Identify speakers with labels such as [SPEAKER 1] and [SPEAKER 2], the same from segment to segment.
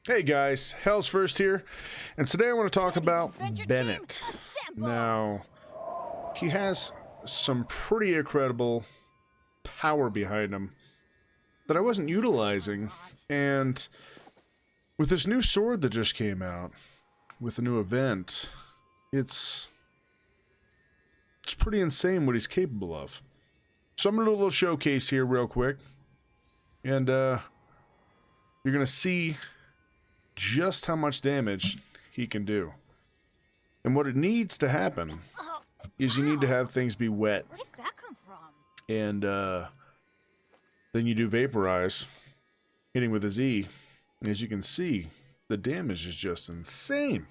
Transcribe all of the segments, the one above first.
[SPEAKER 1] Hey guys, Hell's First here, and today I want to talk about Bennett. Now, he has some pretty incredible power behind him that I wasn't utilizing, and with this new sword that just came out, with the new event, it's pretty insane what he's capable of. So I'm going to do a little showcase here real quick, and you're going to see just how much damage he can do. And what it needs to happen is you need to have things be wet.
[SPEAKER 2] Where did that come from?
[SPEAKER 1] And then you do vaporize, hitting with a Z. And as you can see, the damage is just insane.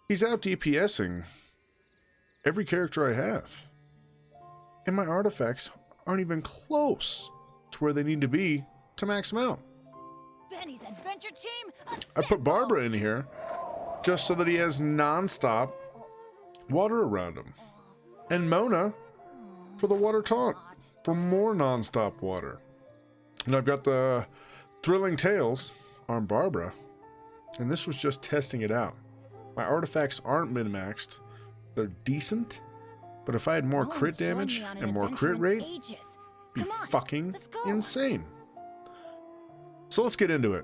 [SPEAKER 1] He's out DPSing every character I have. And my artifacts aren't even close to where they need to be to max them out.
[SPEAKER 2] Benny's adventure team.
[SPEAKER 1] I put Barbara in here just so that he has non-stop water around him. And Mona for the water taunt, for more non-stop water. And I've got the Thrilling Tales on Barbara, and this was just testing it out. My artifacts aren't min-maxed. They're decent, but if I had more crit damage and more crit rate, it'd be fucking insane. So let's get into it.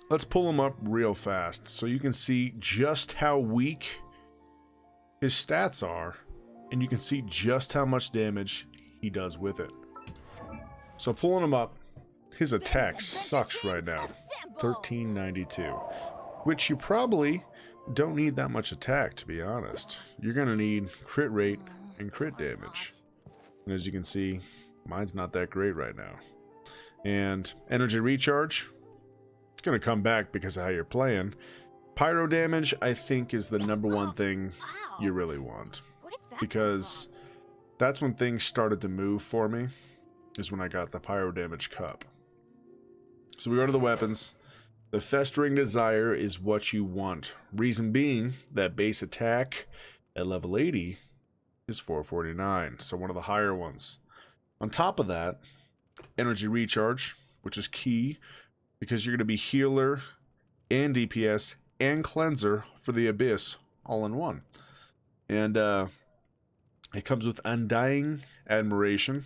[SPEAKER 1] Let's pull him up real fast so you can see just how weak his stats are, and you can see just how much damage he does with it. So pulling him up, his attack sucks right now. 1392, which you probably don't need that much attack, to be honest. You're gonna need crit rate and crit damage. And as you can see, mine's not that great right now. And energy recharge, it's going to come back because of how you're playing. Pyro damage, I think, is the number one thing you really want. Because that's when things started to move for me, is when I got the pyro damage cup. So we go to the weapons. The Festering Desire is what you want. Reason being that base attack at level 80 is 449, so one of the higher ones. On top of that, energy recharge, which is key because you're going to be healer and DPS and cleanser for the abyss all in one. And it comes with undying admiration.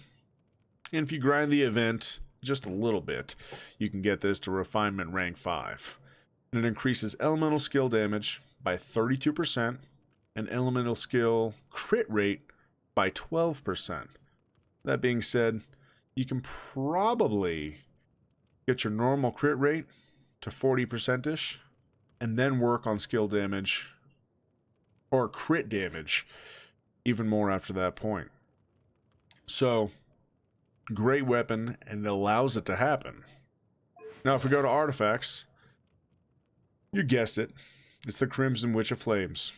[SPEAKER 1] And if you grind the event just a little bit, you can get this to refinement rank 5. And it increases elemental skill damage by 32% and elemental skill crit rate by 12%. That being said, you can probably get your normal crit rate to 40%-ish and then work on skill damage or crit damage even more after that point. So, great weapon, and it allows it to happen. Now, if we go to artifacts, you guessed it, it's the Crimson Witch of Flames.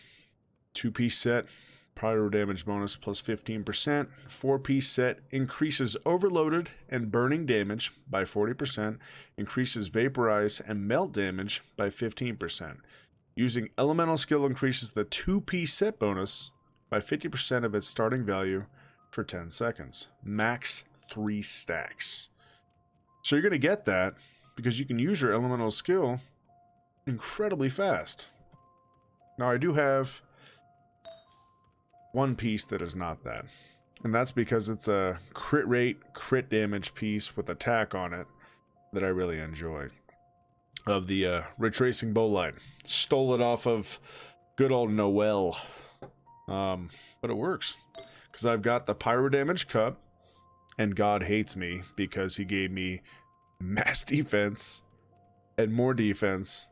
[SPEAKER 1] 2-piece set. Pyro damage bonus plus 15%. 4-piece set increases overloaded and burning damage by 40%. Increases vaporize and melt damage by 15%. Using elemental skill increases the 2-piece set bonus by 50% of its starting value for 10 seconds. Max 3 stacks. So you're going to get that because you can use your elemental skill incredibly fast. Now I do have one piece that is not that, and that's because it's a crit rate, crit damage piece with attack on it that I really enjoy. Of the retracing bowline, stole it off of good old Noel, but it works because I've got the pyro damage cup, and God hates me because he gave me mass defense and more defense.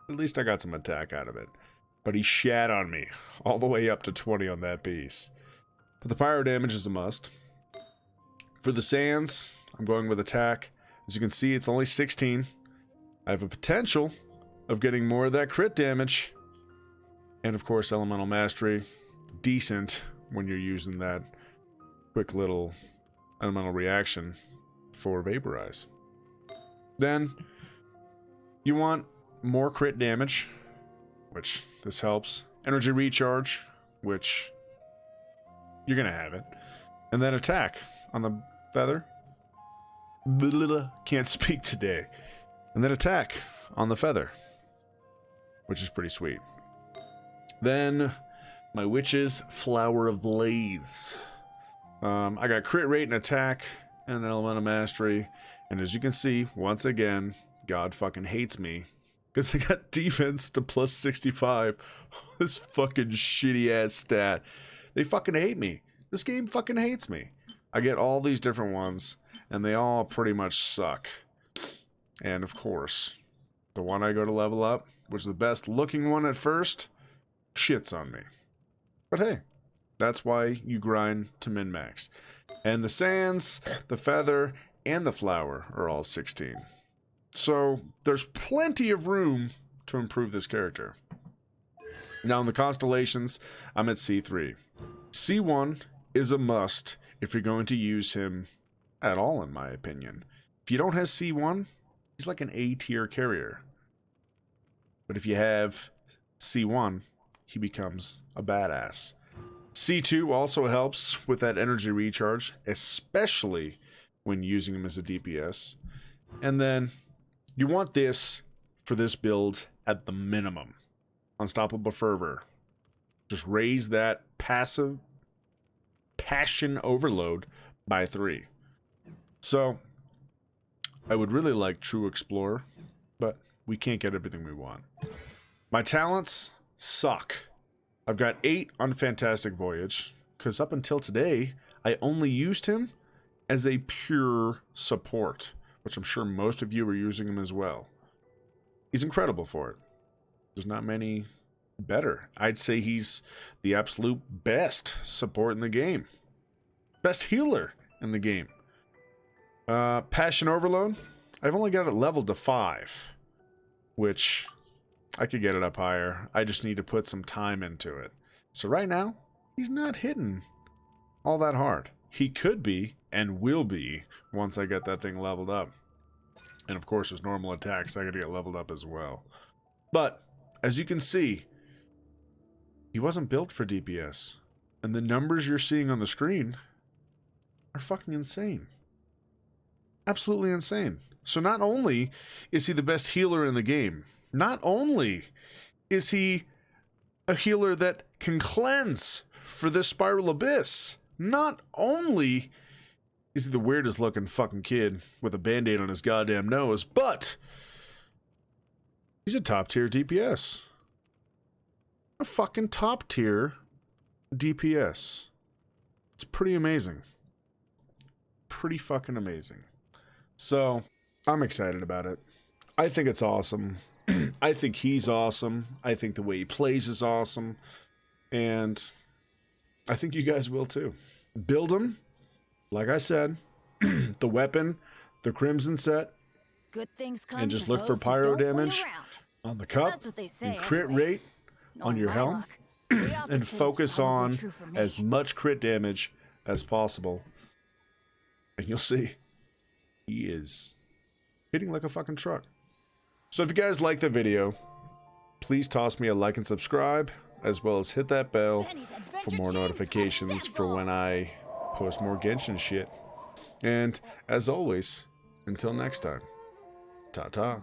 [SPEAKER 1] At least I got some attack out of it. But he shat on me all the way up to 20 on that piece. But the pyro damage is a must. For the sands, I'm going with attack. As you can see, it's only 16. I have a potential of getting more of that crit damage. And of course, elemental mastery. Decent when you're using that quick little elemental reaction for vaporize. Then, you want more crit damage, which this helps. Energy recharge, which you're gonna have it. And then attack on the feather. Can't speak today. And then attack on the feather, which is pretty sweet. Then my witch's Flower of Blaze. I got crit rate and attack and an element of mastery. And as you can see, once again, God fucking hates me. Because I got defense to plus 65. This fucking shitty ass stat. They fucking hate me. This game fucking hates me. I get all these different ones, and they all pretty much suck. And of course, the one I go to level up, which is the best looking one at first, shits on me. But hey, that's why you grind to min-max. And the sands, the feather, and the flower are all 16. So there's plenty of room to improve this character. Now in the Constellations, I'm at C3. C1 is a must if you're going to use him at all, in my opinion. If you don't have C1, he's like an A tier carrier. But if you have C1, he becomes a badass. C2 also helps with that energy recharge, especially when using him as a DPS. And then you want this for this build at the minimum. Unstoppable Fervor. Just raise that passive passion overload by 3. So I would really like True Explorer, but we can't get everything we want. My talents suck. I've got 8 on Fantastic Voyage, because up until today, I only used him as a pure support, which I'm sure most of you are using him as well. He's incredible for it. There's not many better. I'd say he's the absolute best support in the game. Best healer in the game. Passion Overload, I've only got it leveled to 5, which I could get it up higher. I just need to put some time into it. So right now, he's not hitting all that hard. He could be and will be once I get that thing leveled up. And of course, his normal attacks, I gotta get leveled up as well. But as you can see, he wasn't built for DPS. And the numbers you're seeing on the screen are fucking insane. Absolutely insane. So not only is he the best healer in the game, not only is he a healer that can cleanse for this Spiral Abyss, not only is he the weirdest looking fucking kid with a band-aid on his goddamn nose, but he's a top tier DPS. A fucking top tier DPS. It's pretty amazing. Pretty fucking amazing. So, I'm excited about it. I think it's awesome. I think he's awesome. I think the way he plays is awesome. And I think you guys will too. Build him. Like I said, the weapon, the Crimson set.
[SPEAKER 2] Good things come
[SPEAKER 1] and just
[SPEAKER 2] to
[SPEAKER 1] look for
[SPEAKER 2] those who
[SPEAKER 1] pyro
[SPEAKER 2] don't wait
[SPEAKER 1] damage
[SPEAKER 2] around.
[SPEAKER 1] on the cup
[SPEAKER 2] That's what they say,
[SPEAKER 1] and crit
[SPEAKER 2] anyway.
[SPEAKER 1] rate on
[SPEAKER 2] Knowing
[SPEAKER 1] your
[SPEAKER 2] my
[SPEAKER 1] helm.
[SPEAKER 2] luck, the opposite
[SPEAKER 1] And
[SPEAKER 2] is
[SPEAKER 1] focus
[SPEAKER 2] probably
[SPEAKER 1] on
[SPEAKER 2] true for me.
[SPEAKER 1] as much crit damage as possible. And you'll see, he is hitting like a fucking truck. So if you guys like the video, please toss me a like and subscribe, as well as hit that bell
[SPEAKER 2] Benny's
[SPEAKER 1] for
[SPEAKER 2] Adventure
[SPEAKER 1] more
[SPEAKER 2] Team
[SPEAKER 1] notifications for
[SPEAKER 2] assemble.
[SPEAKER 1] when I post more Genshin shit. And as always, until next time, ta-ta.